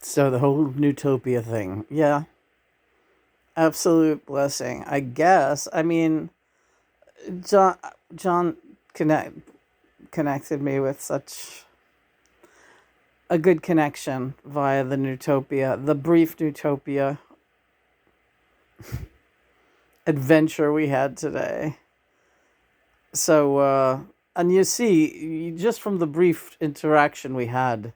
So the whole Nutopia thing, yeah, absolute blessing, I guess. I mean, John John connect, connected me with such a good connection via the Nutopia, the brief Nutopia adventure we had today. So, and you see, just from the brief interaction we had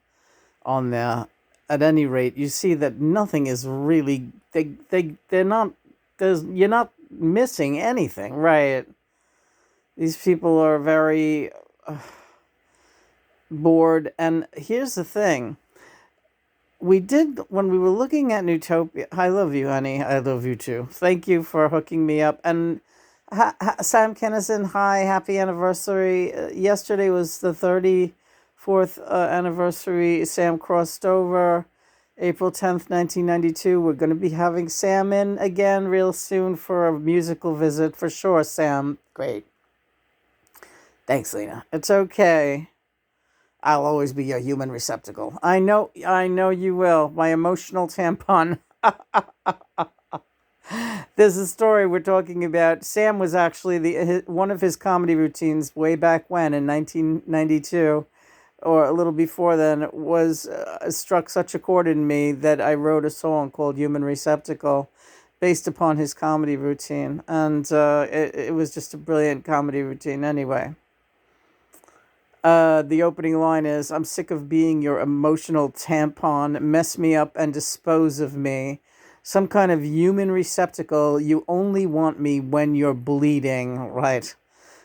on there, at any rate, you see that nothing is really they're not you're not missing anything, right? These people are very bored, and here's the thing: we did when we were looking at Nutopia. I love you, honey. I love you too. Thank you for hooking me up. And Sam Kennison, hi, happy anniversary. Yesterday was the 34th anniversary. Sam crossed over. April 10th, 1992. We're going to be having Sam in again real soon for a musical visit for sure, Sam. Great. Thanks, Lena. It's okay. I'll always be your human receptacle. I know you will. My emotional tampon. There's a story we're talking about. Sam was actually one of his comedy routines way back when in 1992, or a little before then, was struck such a chord in me that I wrote a song called "Human Receptacle," based upon his comedy routine, and it was just a brilliant comedy routine. Anyway. The opening line is, "I'm sick of being your emotional tampon. Mess me up and dispose of me. Some kind of human receptacle. You only want me when you're bleeding." Right.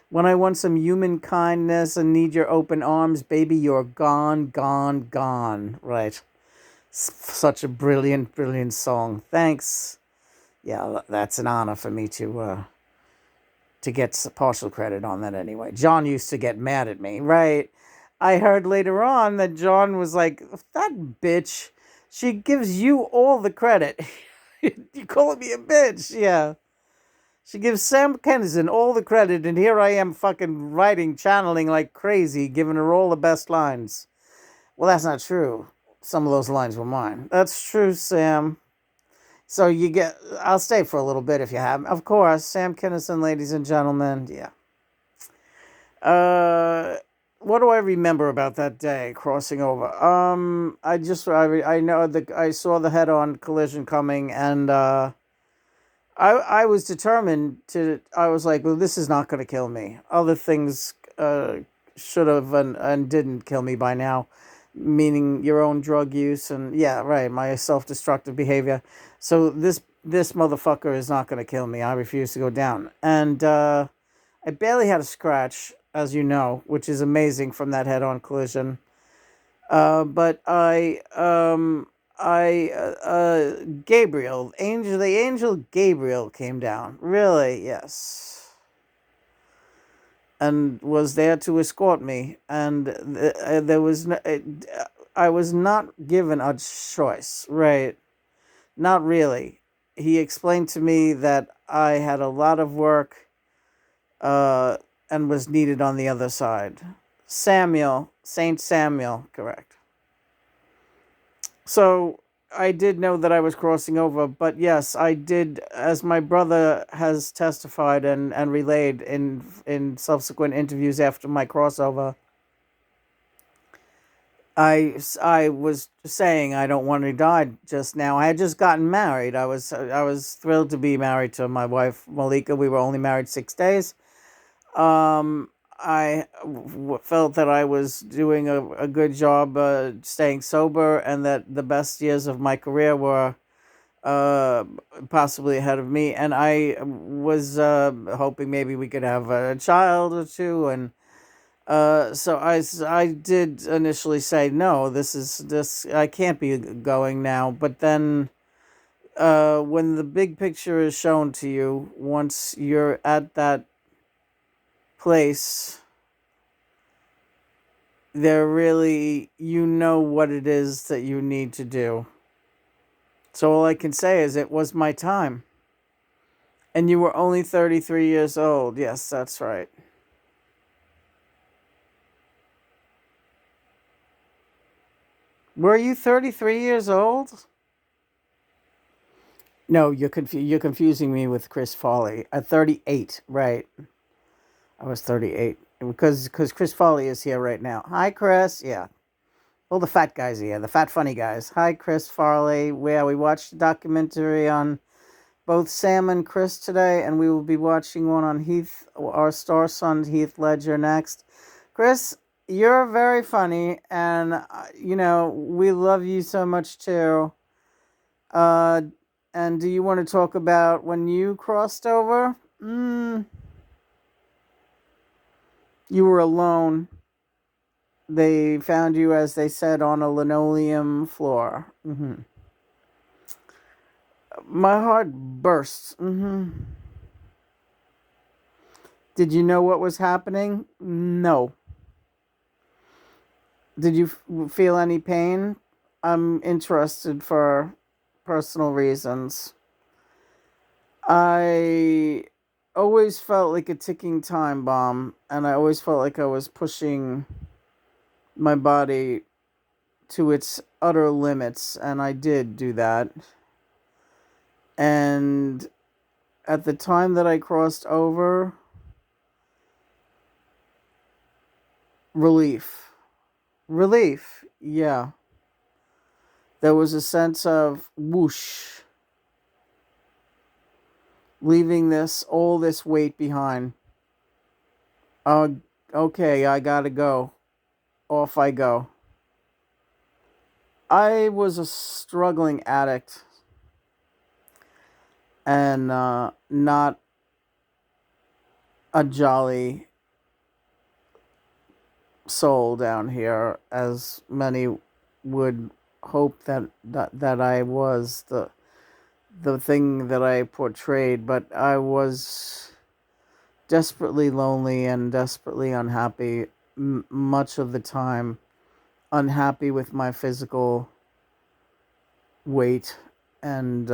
When I want some human kindness and need your open arms, baby, you're gone, gone, gone. Right. Such a brilliant, brilliant song. Thanks. Yeah, that's an honor for me to get partial credit on that anyway. John used to get mad at me, right? I heard later on that John was like, "That bitch, she gives you all the credit." You calling me a bitch? Yeah. She gives Sam Kennison all the credit, and here I am fucking writing, channeling like crazy, giving her all the best lines. Well, that's not true. Some of those lines were mine. That's true, Sam. So I'll stay for a little bit if you have. Of course, Sam Kinison, ladies and gentlemen. Yeah. Uh, what do I remember about that day crossing over? I know that I saw the head-on collision coming, and I was determined to. I was like, well, this is not going to kill me. Other things should have and didn't kill me by now, meaning your own drug use and yeah, right, my self-destructive behavior. So this motherfucker is not going to kill me. I refuse to go down, and I barely had a scratch, as you know, which is amazing from that head-on collision. But Gabriel, the angel Gabriel came down. Really, yes, and was there to escort me. And there was no, I was not given a choice, right? Not really. He explained to me that I had a lot of work uh, and was needed on the other side. Saint Samuel, correct. So I did know that I was crossing over, but yes, I did, as my brother has testified and relayed in subsequent interviews after my crossover. I was saying I don't want to die just now. I had just gotten married. I was thrilled to be married to my wife Malika. We were only married 6 days. Um, I felt that I was doing a good job staying sober, and that the best years of my career were uh, possibly ahead of me. And I was hoping maybe we could have a child or two. And so I did initially say, no, this, I can't be going now. But then when the big picture is shown to you, once you're at that place, there really, you know what it is that you need to do. So all I can say is it was my time. And you were only 33 years old. Yes, that's right. Were you 33 years old? No, you're confusing me with Chris Farley. At 38, right? I was 38 because Chris Farley is here right now. Hi, Chris. Yeah. Well, the fat guys here, the fat funny guys. Hi, Chris Farley. Where we watched a documentary on both Sam and Chris today, and we will be watching one on Heath, our star son Heath Ledger, next. Chris, you're very funny, and we love you so much too. Uh, and do you want to talk about when you crossed over? You were alone. They found you, as they said, on a linoleum floor. My heart burst. Did you know what was happening? No. Did you feel any pain? I'm interested for personal reasons. I always felt like a ticking time bomb, and I always felt like I was pushing my body to its utter limits, and I did do that. And at the time that I crossed over, relief. Relief, yeah. There was a sense of whoosh, leaving all this weight behind. Okay, I gotta go. Off I go. I was a struggling addict and not a jolly soul down here, as many would hope that I was the thing that I portrayed, but I was desperately lonely and desperately unhappy much of the time, unhappy with my physical weight and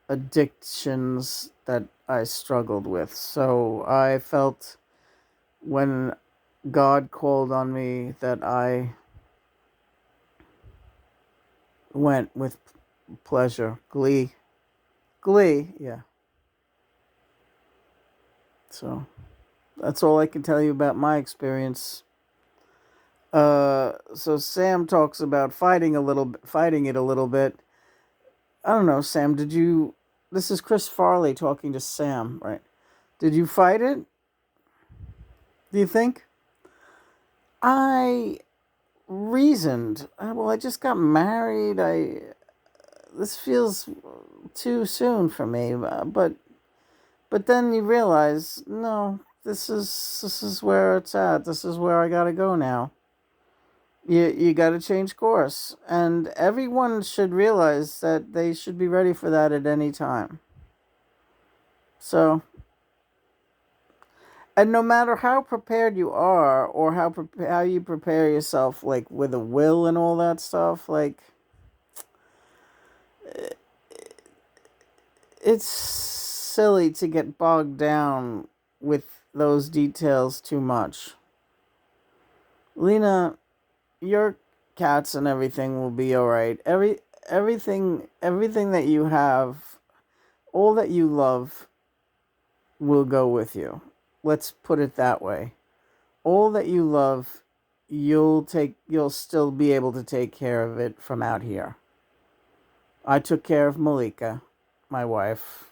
addictions that I struggled with. So I felt when God called on me that I went with pleasure, glee, yeah. So that's all I can tell you about my experience. So Sam talks about fighting it a little bit. I don't know, Sam, this is Chris Farley talking to Sam, right? Did you fight it? Do you think? I reasoned. Well, I just got married. This feels too soon for me, but then you realize, no, this is where it's at. This is where I gotta go now. You gotta change course, and everyone should realize that they should be ready for that at any time. So, and no matter how prepared you are, or how you prepare yourself, like with a will and all that stuff, like it's silly to get bogged down with those details too much. Lena, your cats and everything will be all right. Everything that you have, all that you love, will go with you. Let's put it that way. All that you love, you'll still be able to take care of it from out here. I took care of Malika, my wife.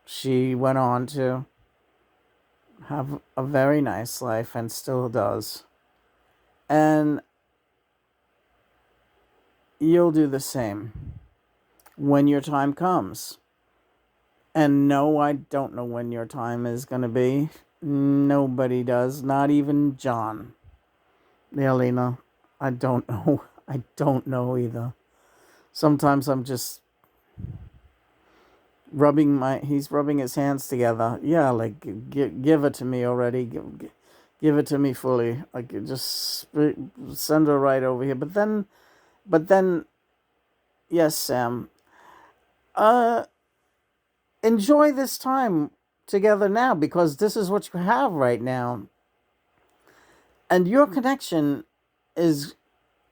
She went on to have a very nice life and still does. And you'll do the same when your time comes. And no, I don't know when your time is going to be. Nobody does, not even John. Yeah, Lena, I don't know. I don't know either. Sometimes I'm just he's rubbing his hands together. Yeah, like, give it to me already. Give it to me fully. Like, just send her right over here. But then, yes, Sam. Enjoy this time together now, because this is what you have right now. And your connection is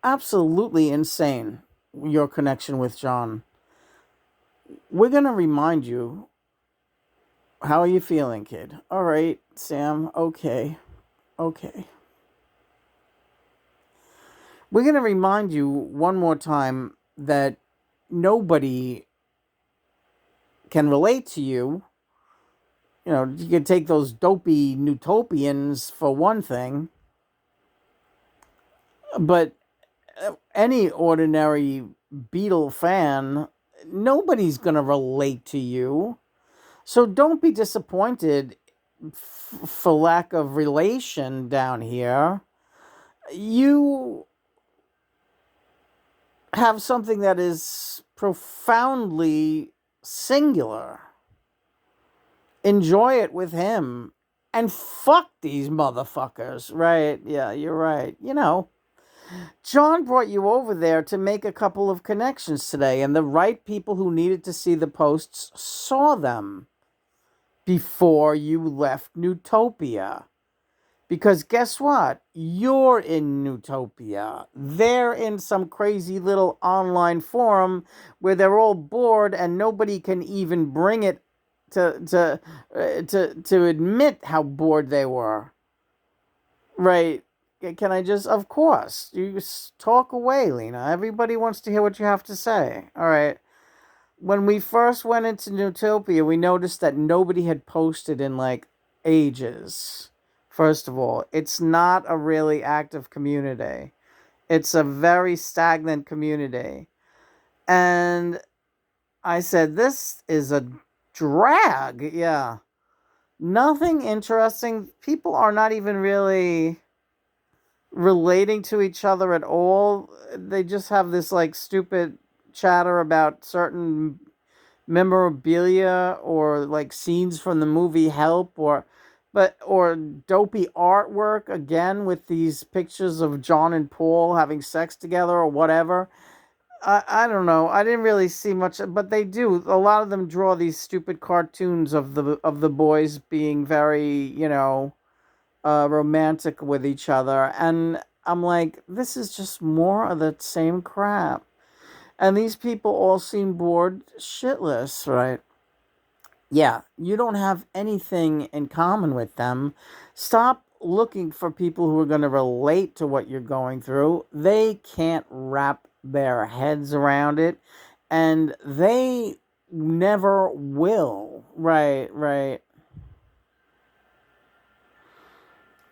absolutely insane, your connection with John. We're going to remind you. How are you feeling, kid? All right, Sam. Okay. Okay. We're going to remind you one more time that nobody can relate to you. You know, you can take those dopey Nutopians for one thing, but any ordinary Beatle fan, nobody's going to relate to you. So don't be disappointed for lack of relation down here. You have something that is profoundly singular. Enjoy it with him. And fuck these motherfuckers. Right? Yeah, you're right. You know, John brought you over there to make a couple of connections today, and the right people who needed to see the posts saw them before you left Nutopia. Because guess what? You're in Nutopia. They're in some crazy little online forum where they're all bored and nobody can even bring it to admit how bored they were. Right? Can I just? Of course. You just talk away, Lena. Everybody wants to hear what you have to say. All right. When we first went into Nutopia, we noticed that nobody had posted in like ages. First of all, it's not a really active community. It's a very stagnant community. And I said, this is a drag. Yeah. Nothing interesting. People are not even really relating to each other at all. They just have this like stupid chatter about certain memorabilia or like scenes from the movie Help or dopey artwork again with these pictures of John and Paul having sex together or whatever. I don't know. I didn't really see much, but they do. A lot of them draw these stupid cartoons of the boys being very, romantic with each other, and I'm like, this is just more of the same crap. And these people all seem bored shitless, right? Yeah, you don't have anything in common with them. Stop looking for people who are going to relate to what you're going through. They can't wrap their heads around it, and they never will. Right, right.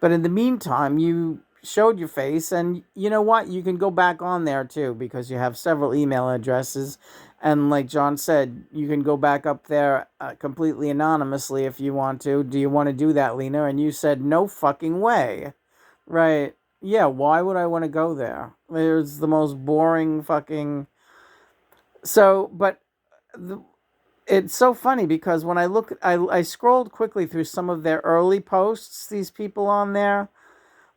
But in the meantime, you showed your face, and you know what? You can go back on there too because you have several email addresses. And like John said, you can go back up there completely anonymously if you want to. Do you want to do that, Lena? And you said, no fucking way. Right. Yeah, why would I want to go there? There's the most boring fucking. So, but it's so funny because when I scrolled quickly through some of their early posts, these people on there,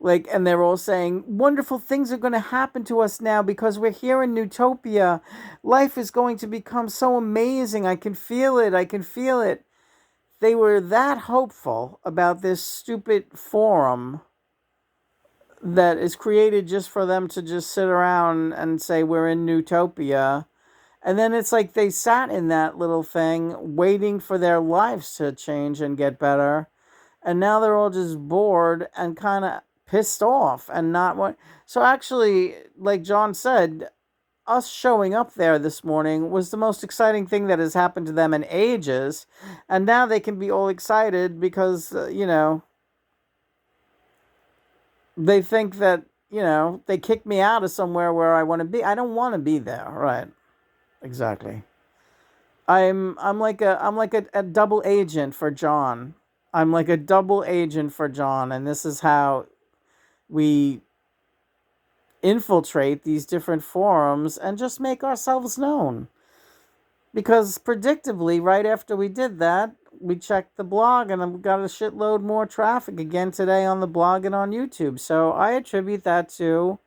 like, and they're all saying, wonderful things are going to happen to us now because we're here in Nutopia. Life is going to become so amazing. I can feel it. I can feel it. They were that hopeful about this stupid forum that is created just for them to just sit around and say, we're in Nutopia. And then it's like they sat in that little thing waiting for their lives to change and get better. And now they're all just bored and kind of pissed off and not what. So actually, like John said, us showing up there this morning was the most exciting thing that has happened to them in ages. And now they can be all excited because, they think that, they kicked me out of somewhere where I want to be. I don't want to be there, right? Exactly. I'm like a double agent for John. I'm like a double agent for John, and this is how we infiltrate these different forums and just make ourselves known. Because predictably, right after we did that, we checked the blog and I've got a shitload more traffic again today on the blog and on YouTube. So I attribute that to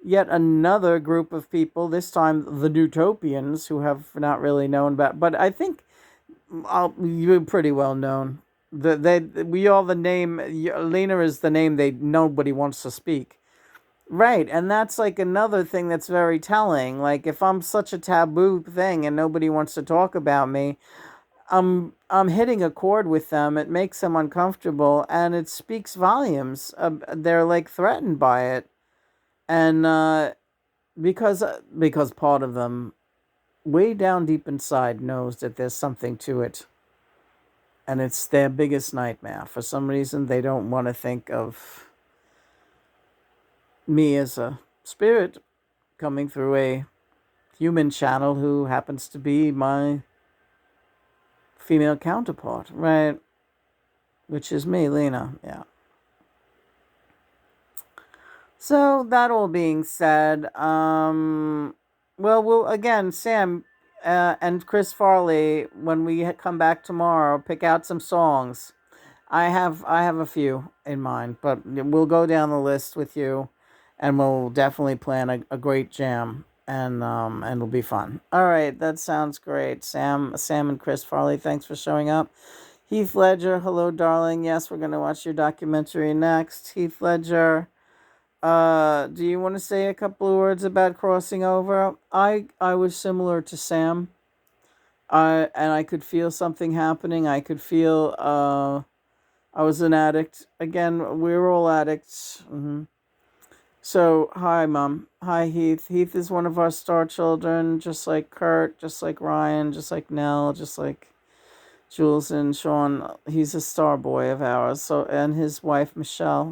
yet another group of people, this time the Nutopians, who have not really known about, but I think you're pretty well known. The name Lena is the name nobody wants to speak. Right, and that's like another thing that's very telling. Like if I'm such a taboo thing and nobody wants to talk about me, I'm hitting a chord with them. It makes them uncomfortable, and it speaks volumes. They're like threatened by it, and because part of them, way down deep inside, knows that there's something to it, and it's their biggest nightmare. For some reason, they don't want to think of me as a spirit coming through a human channel who happens to be my female counterpart, right? Which is me, Lena. Yeah. So that all being said, we'll again, Sam, and Chris Farley, when we come back tomorrow, pick out some songs. I have a few in mind, but we'll go down the list with you, and we'll definitely plan a great jam, and it'll be fun. All right, that sounds great, Sam and Chris Farley. Thanks for showing up. Heath Ledger, hello, darling. Yes, we're gonna watch your documentary next. Heath Ledger. Do you want to say a couple of words about crossing over? I was similar to Sam. And I could feel something happening. I could feel I was an addict. Again, we're all addicts. So, hi, Mom. Hi, Heath. Heath is one of our star children, just like Kurt, just like Ryan, just like Nell, just like Jules and Sean. He's a star boy of ours. So, and his wife, Michelle.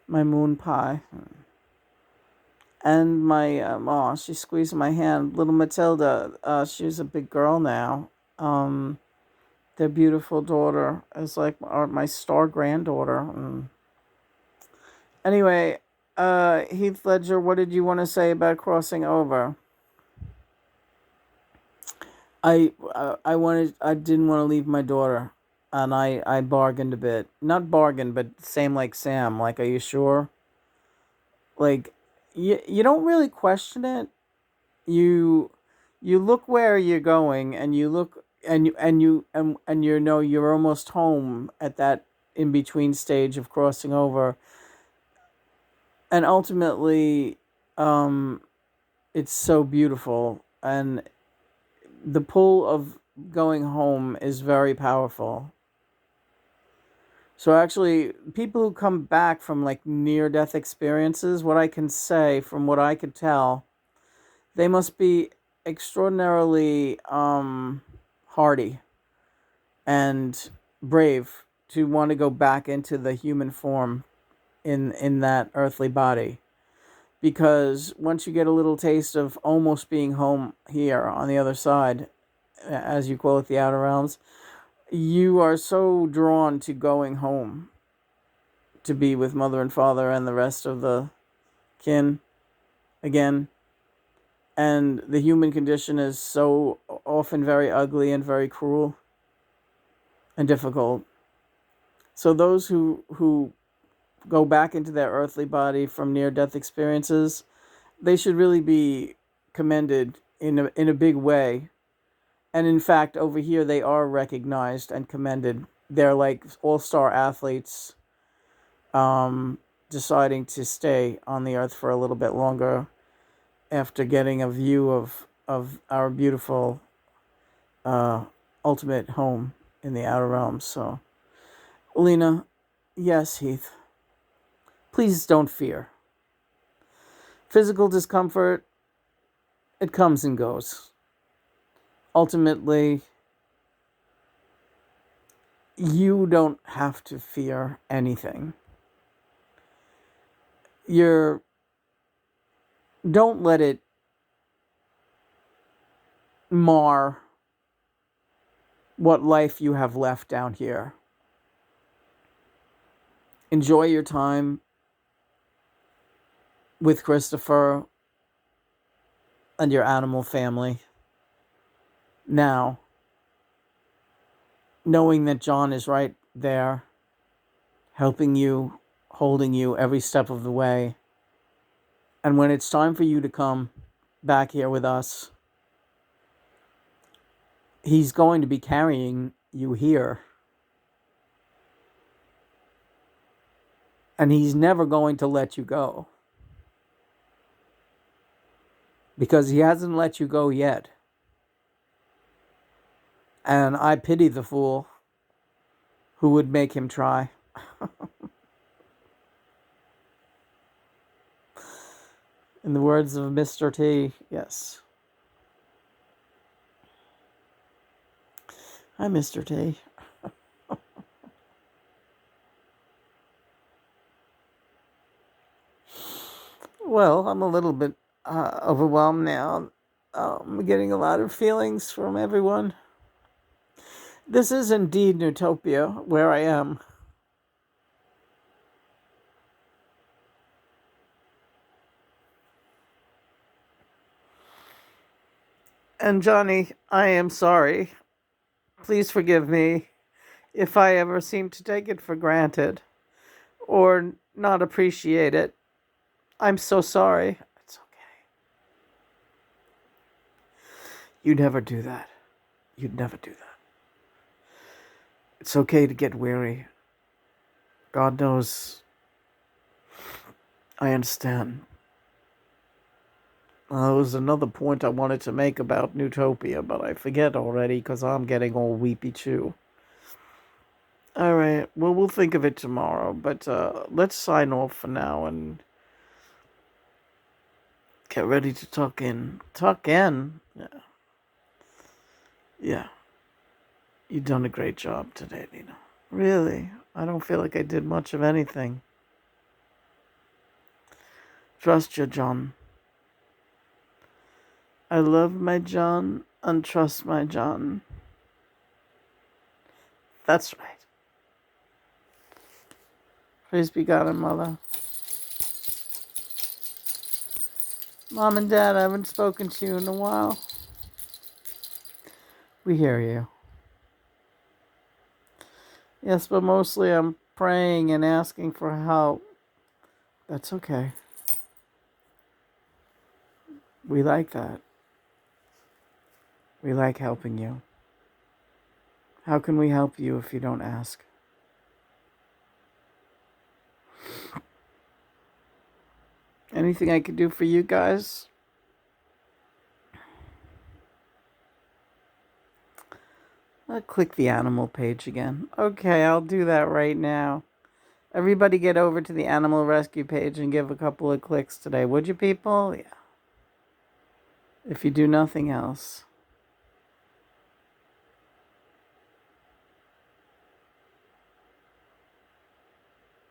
My moon pie. And my, she squeezed my hand. Little Matilda, she's a big girl now. Their beautiful daughter is like my star granddaughter. Anyway, Heath Ledger, what did you want to say about crossing over? I didn't want to leave my daughter, and I bargained a bit. Not bargained, but same like Sam. Like, are you sure? Like, you don't really question it. You you look where you're going, and you look and you know you're almost home at that in between stage of crossing over, and ultimately, um, it's so beautiful, and the pull of going home is very powerful. So actually, people who come back from like near death experiences, what I can say from what I could tell, they must be extraordinarily hardy and brave to want to go back into the human form in that earthly body, because once you get a little taste of almost being home here on the other side, as you call it, the outer realms, you are so drawn to going home to be with mother and father and the rest of the kin again. And the human condition is so often very ugly and very cruel and difficult. So those who go back into their earthly body from near death experiences, they should really be commended in a big way. And in fact, over here they are recognized and commended. They're like all-star athletes, deciding to stay on the earth for a little bit longer after getting a view of our beautiful ultimate home in the outer realms. So, Lena, yes, Heath, please don't fear. Physical discomfort, it comes and goes. Ultimately, you don't have to fear anything. Don't let it mar what life you have left down here. Enjoy your time with Christopher and your animal family. Now, knowing that John is right there, helping you, holding you every step of the way. And when it's time for you to come back here with us, he's going to be carrying you here. And he's never going to let you go. Because he hasn't let you go yet. And I pity the fool who would make him try. In the words of Mr. T, yes. Hi, Mr. T. Well, I'm a little bit overwhelmed now. I'm getting a lot of feelings from everyone. This is indeed Nutopia, where I am. And Johnny, I am sorry. Please forgive me if I ever seem to take it for granted or not appreciate it. I'm so sorry. It's okay. You never do that. You'd never do that. It's okay to get weary. God knows. I understand. There was another point I wanted to make about Nutopia, but I forget already because I'm getting all weepy too. All right. Well, we'll think of it tomorrow, but let's sign off for now and get ready to tuck in. Tuck in? Yeah. Yeah. You've done a great job today, Nina. Really? I don't feel like I did much of anything. Trust you, John. I love my John and trust my John. That's right. Praise be God and Mother. Mom and Dad, I haven't spoken to you in a while. We hear you. Yes, but mostly I'm praying and asking for help. That's okay. We like that. We like helping you. How can we help you if you don't ask? Anything I could do for you guys? I'll click the animal page again. Okay, I'll do that right now. Everybody get over to the animal rescue page and give a couple of clicks today, would you people? Yeah. If you do nothing else.